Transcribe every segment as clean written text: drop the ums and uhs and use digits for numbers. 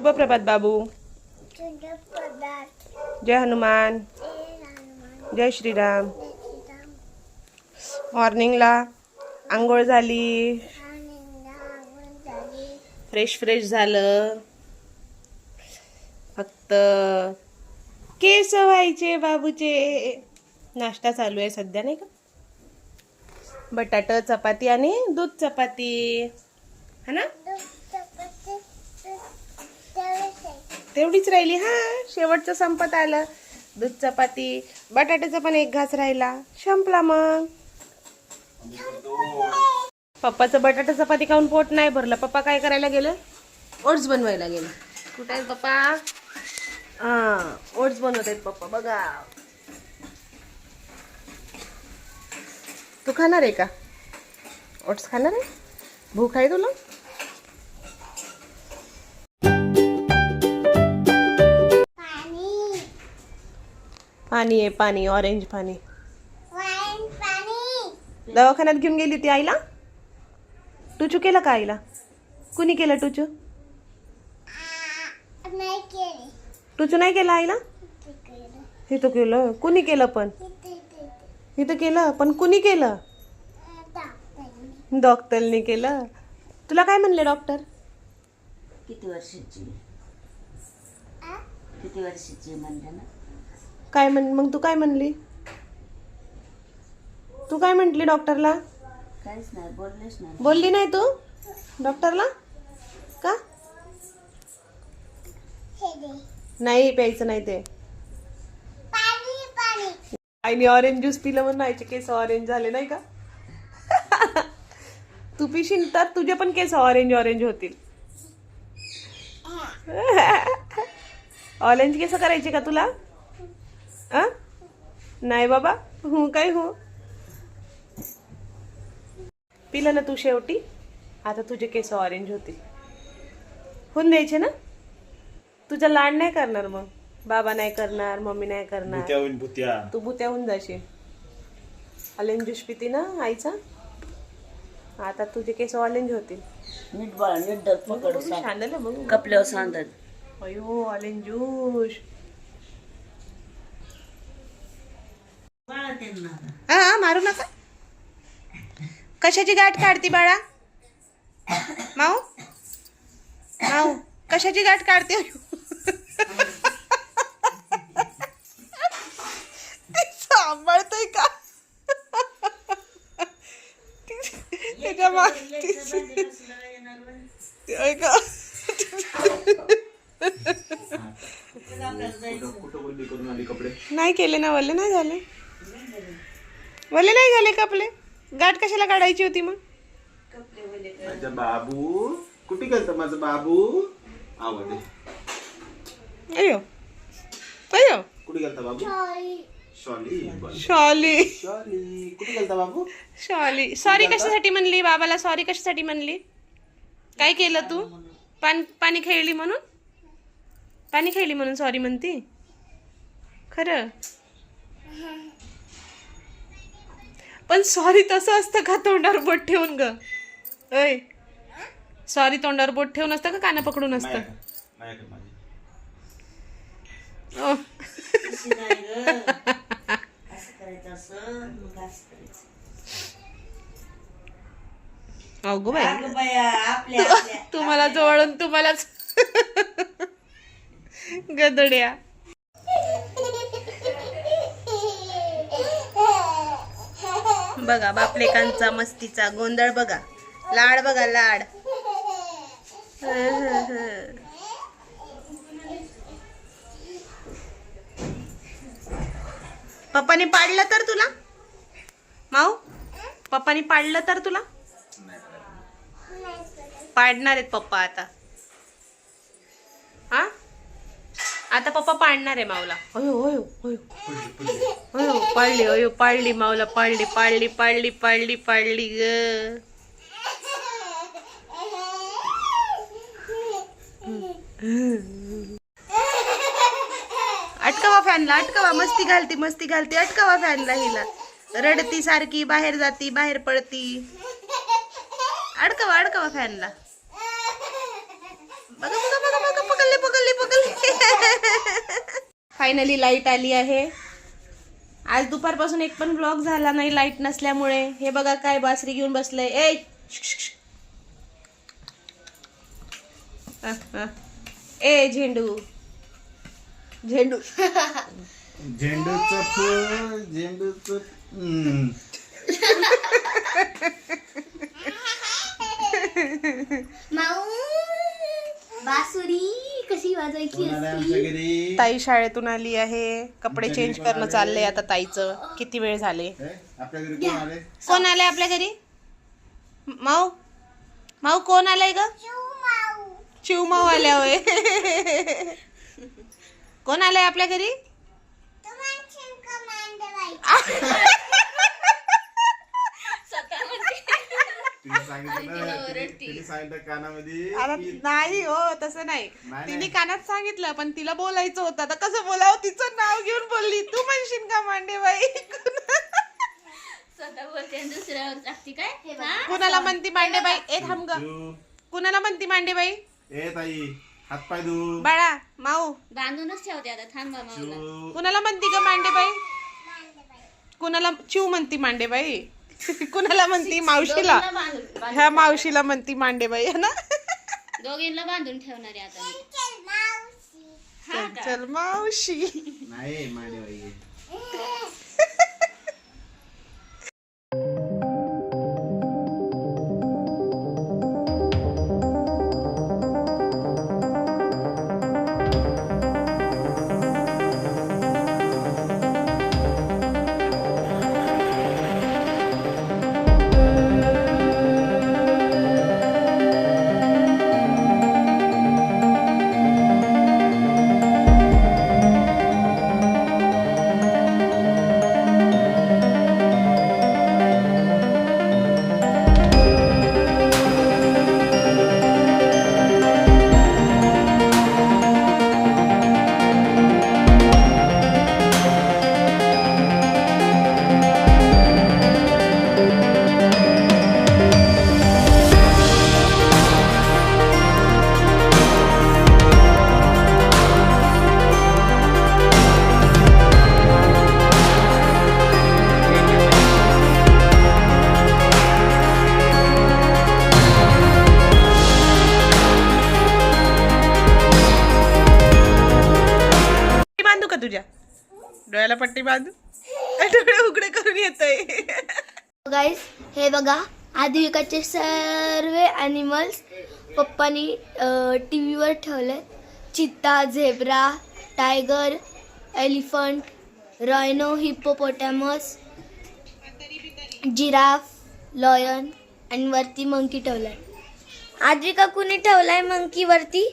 शुभप्रभात बाबू. जय हनुमान. जय श्रीराम. मॉर्निंगला आंघोळ झाली, फ्रेश झालं, फक्त केस व्हायचे बाबूचे. नाश्ता चालू आहे सध्या नाही का. बटाट चपाती आणि दूध चपाती है ना. तेवढीच राहिली. हा शेवटचं संपत आलं. दूध चपाती, बटाट्याचा पण एक घास राहिला, संपला. मग पप्पाचं बटाटा चपाती खाऊन पोट नाही भरलं. पप्पा काय करायला गेलं? ओट्स बनवायला गेलं. कुठे आहेत पप्पा? हा ओट्स बनवत आहेत पप्पा बघा. तू खाणार आहे का ओट्स? खाणार आहे? भूक आहे तुला? पाणी आहे, पाणी, ऑरेंज पाणी. दवाखान्यात घेऊन गेली ती आईला. टुचू केलं का आईला? कुणी केलं टुचू? टुचू नाही केलं आईला. हे तर केलं. कुणी केलं पण? इथं केलं पण कुणी केलं? डॉक्टरने केलं. तुला काय म्हणले डॉक्टर? किती वर्षाची म्हणले ना. काय मग तू काय म्हणली? तू काय म्हंटली डॉक्टरला? काहीच नाही बोललेच नाही. बोलली नाही तू डॉक्टरला का? नाही प्यायचं नाही ते. आईने ऑरेंज ज्यूस पिलं म्हणून आईचे केस ऑरेंज झाले नाही का. तू पिशील तर तुझे पण केस ऑरेंज होतील. ऑरेंज केस करायचे का तुला? नाही बाबा. हो काय हो. पिलं ना तू शेवटी. आता तुझे केस ऑरेंज होतील. होऊन द्यायचे ना. तुझा लाड नाही करणार मग. बाबा नाही करणार, मम्मी नाही करणार. तू भुत्या होऊन जाशील. ऑरेंज ज्यूस पिती ना आईचा. आता तुझे केस ऑरेंज होतील. नीट बाळा नीट धर पकड. सांडलं मग कपल्यावर सांडल. अयो ऑरेंज ज्यूस. हा मारू नका. कशाची गाठ काढती बाळा? माऊ कशाची गाठ काढते? सांभाळतोय का? त्याच्या नाही केले ना. वल्ले नाही झाले. वल्ले नाही झाले कपडे. गाठ कशाला काढायची होती मग? माझा बाबू कुठे गेलता? माझा बाबू आवडे. अयो अयो कुठे गेलता बाबू? शॉली कुठे गेलता बाबू? शॉली. सॉरी कशासाठी म्हणली बाबाला? सॉरी कशासाठी म्हणली? काय केलं तू? पाणी खेळली म्हणून? पाणी खेळली म्हणून सॉरी म्हणती? खरं? पण सॉरी तसं असतं का तोंडावर बोट ठेवून ग? ऐ सॉरी तोंडावर बोट ठेवून असतं का काना पकडून असतं? अगो बाई तुम्हाला जवळून तुम्हालाच गदड्या. बघा बापलेकांचा मस्तीचा गोंधळ बघा. लाड बघा लाड. पप्पाने पाडलं तर तुला? माऊ पप्पाने पाडलं तर तुला? पाडणार आहेत पप्पा आता. हा आता पप्पा पाडणार आहे माऊला. अयो अयो अयो अयो पाडली. अयो पाडली माऊला. पाडली ग. अटकावा फॅनला. अटकावा. मस्ती घालती. अटकावा फॅनला. हिला रडती सारखी. बाहेर जाती, बाहेर पडती. अडकावा फॅनला. बघा पकडले फायनली लाईट आली आहे. आज दुपारपासून एक पण ब्लॉग झाला नाही लाईट नसल्यामुळे. हे बघा काय बासरी घेऊन बसलंय. ए झेंडू झेंडू झेंडूचं फूल झेंडूचं बासुरी कशी वाजवायची कोणाला आमच्या घरी ताई शाळेतून आली आहे. कपडे चेंज करणं चाललंय आता ताईचं. किती वेळ झाले. आपल्या घरी कोण आले? कोण आलंय आपल्या घरी? माऊ माऊ कोण आलंय ग? चिवमाऊ आल्या होय. कोण आलंय आपल्या घरी? तिने सांगितलं कानामध्ये आता की नाही हो तसं नाही. नाही, तिने नाही. कानात सांगितलं पण तिला बोलायचं होतं. आता कसं बोलावं तिचं नाव घेऊन बोलली. तू म्हणशील का मांडेबाई? स्वतः बोलते आणि दुसऱ्यावर टाकते काय हा? कुणाला म्हणती मांडेबाई? ए थांब ग. चिव, कुणाला म्हणती मांडेबाई? ए ताई हातपाय धु. बाळा माऊ बांधूनच ठेवते आता थांबा माऊला. चिव, कुणाला म्हणती ग मांडेबाई? कुणाला चिव म्हणती मांडेबाई? कुणाला म्हणती? मावशीला. दोघींना बांधून ह्या मावशीला म्हणती मांडेबाई है ना. दोघींना बांधून ठेवणार आहे आता मी. हा का? चल मावशी. नाही मांडे बाई. बांधू का तुझ्या डोळ्याला पट्टी बांधू? डोळे उघडे करून येतोय. गाईस हे बघा आदिविकाचे सर्व ॲनिमल्स पप्पानी टीव्हीवर ठेवले. चित्ता, zebra, tiger, elephant, rhino, hippopotamus, giraffe, lion आणि वरती मंकी ठेवलाय. आदिविका कुणी ठेवलाय मंकी वरती?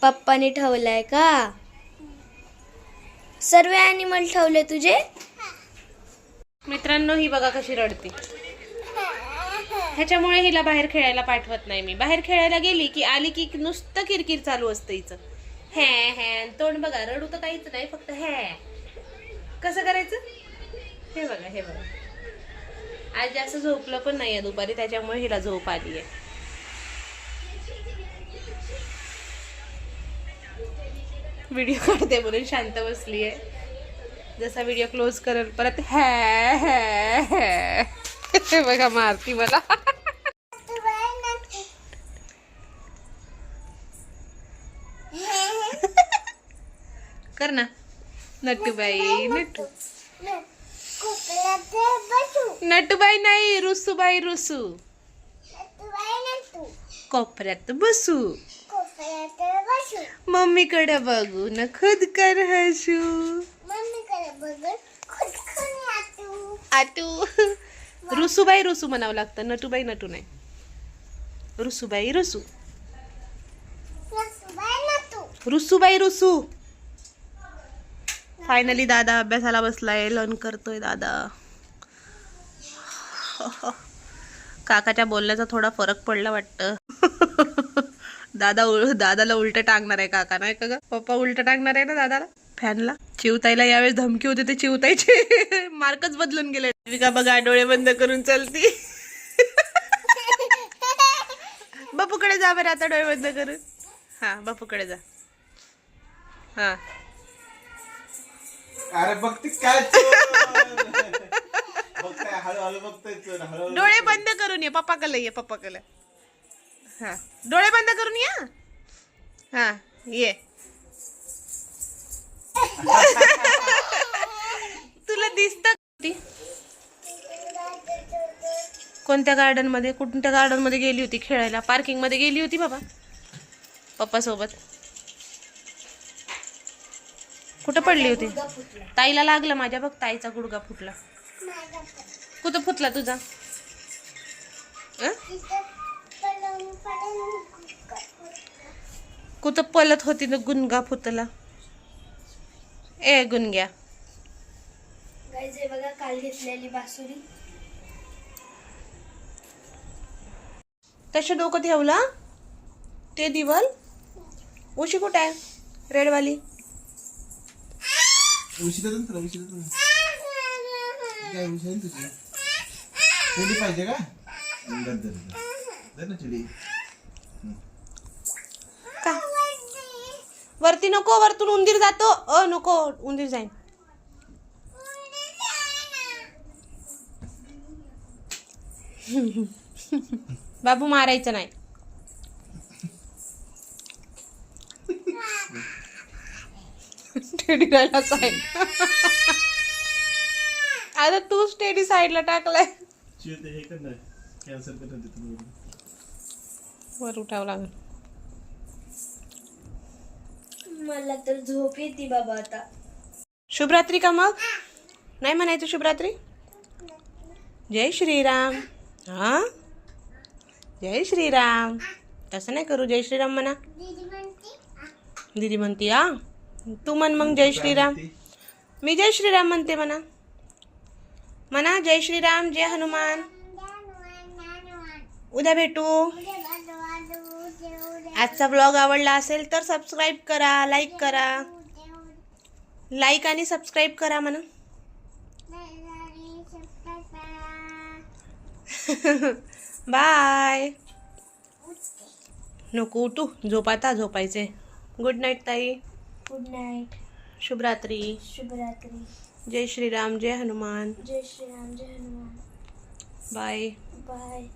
पप्पाने ठेवलाय का? सर्व ॲनिमल ठेवले तुझे? मित्रांनो ही बघा कशी रडते. ह्याच्यामुळे हिला बाहेर खेळायला पाठवत नाही मी. बाहेर खेळायला गेली की आली की नुसतं किरकिर चालू असतं हिचं. हे हे तोंड बघा. रडू तर काहीच नाही फक्त हे. कसं करायचं? हे बघा हे बघा. आज जास्त झोपलं पण नाहीये दुपारी त्याच्यामुळे हिला झोप आली आहे. व्हिडिओ काढते म्हणून शांत बसली आहे. जसा व्हिडिओ क्लोज करेल परत हे बघा मारती मला. कर ना नटूबाई. नटूबाई नाही रुसूबाई. रुसू कोपऱ्यात बसू. मम्मीकडे बघू न खुद कर हसू. आटू. रुसूबाई रुसू म्हणावं लागतं. नटूबाई नटू नाही. रुसूबाई रुसू. रुसूबाई रुसू. फायनली दादा अभ्यासाला बसलाय. लर्न करतोय दादा. काकाच्या बोलण्याचा थोडा फरक पडला वाटतं. दादाला उलट टांगणार आहे काका नाही का ग? पप्पा उलट टांगणार आहे ना दादाला फॅनला. चिवताईला यावेळेस धमकी होती ते चिवताईचे मार्कच बदलून गेले. विका बघा डोळे बंद करून चलती. बापूकडे जा बरं आता डोळे बंद करून. हा बापूकडे जा. हा अरे बघते काय चोर. बघताय हळूहळू बघताय चोर, हळूहळू डोळे बंद करून ये पप्पाकडे ये पप्पाकडे. हा डोळे बंद करून या. हा ये. तुला दिसत कोणत्या गार्डन मध्ये? कोणत्या गार्डन मध्ये गेली होती खेळायला? पार्किंग मध्ये गेली होती बाबा पप्पा सोबत. कुठं पडली होती? ताईला लागलं माझ्या. बघ ताईचा गुडघा फुटला. कुठं फुटला तुझा? कुठं पलत होती ना गुणगा फुटला. ए गुणग्या. गाईज हे बघा काल घेतलेली बासुरी. तसे डोकं ठेवला ते दिवल. उशी कुठे आहे रेडवाली? उशी देतो ना तुला, उशी देतो ना. काय उशी आहे ना तुझी? चिडी पाहिजे का? दर ना चिडी. का वरती नको, वरतून उंदीर जातो. नको उंदीर जाईन. बाबू मारायचं नाही. टेडी राहिला साईड. आता तूच टेडी साईडला टाकलाय. चिडी हे कर ना, कॅन्सल कर ना तिथून. वर उठावं लागेल. मला तर झोप येते बाबा आता. शुभरात्री का मग? नाही म्हणायचं शुभरात्री? जय श्रीराम. हा जय श्रीराम. तसं नाही करू. जय श्रीराम म्हणा. दीदी म्हणती हा. तू म्हण मग जय श्रीराम. मी जय श्रीराम म्हणते म्हणा. म्हणा जय श्रीराम, जय हनुमान. उद्या भेटू. आजचा ब्लॉग आवडला असेल तर सबस्क्राईब करा, लाईक करा. लाईक आणि सबस्क्राईब करा म्हणा. बाय. नको उठू, झोप आता. झोपायचे. गुड नाईट ताई. Good night. शुभरात्री. शुभरात्री. जय श्रीराम, जय हनुमान. जय श्रीराम, जय हनुमान. बाय. बाय.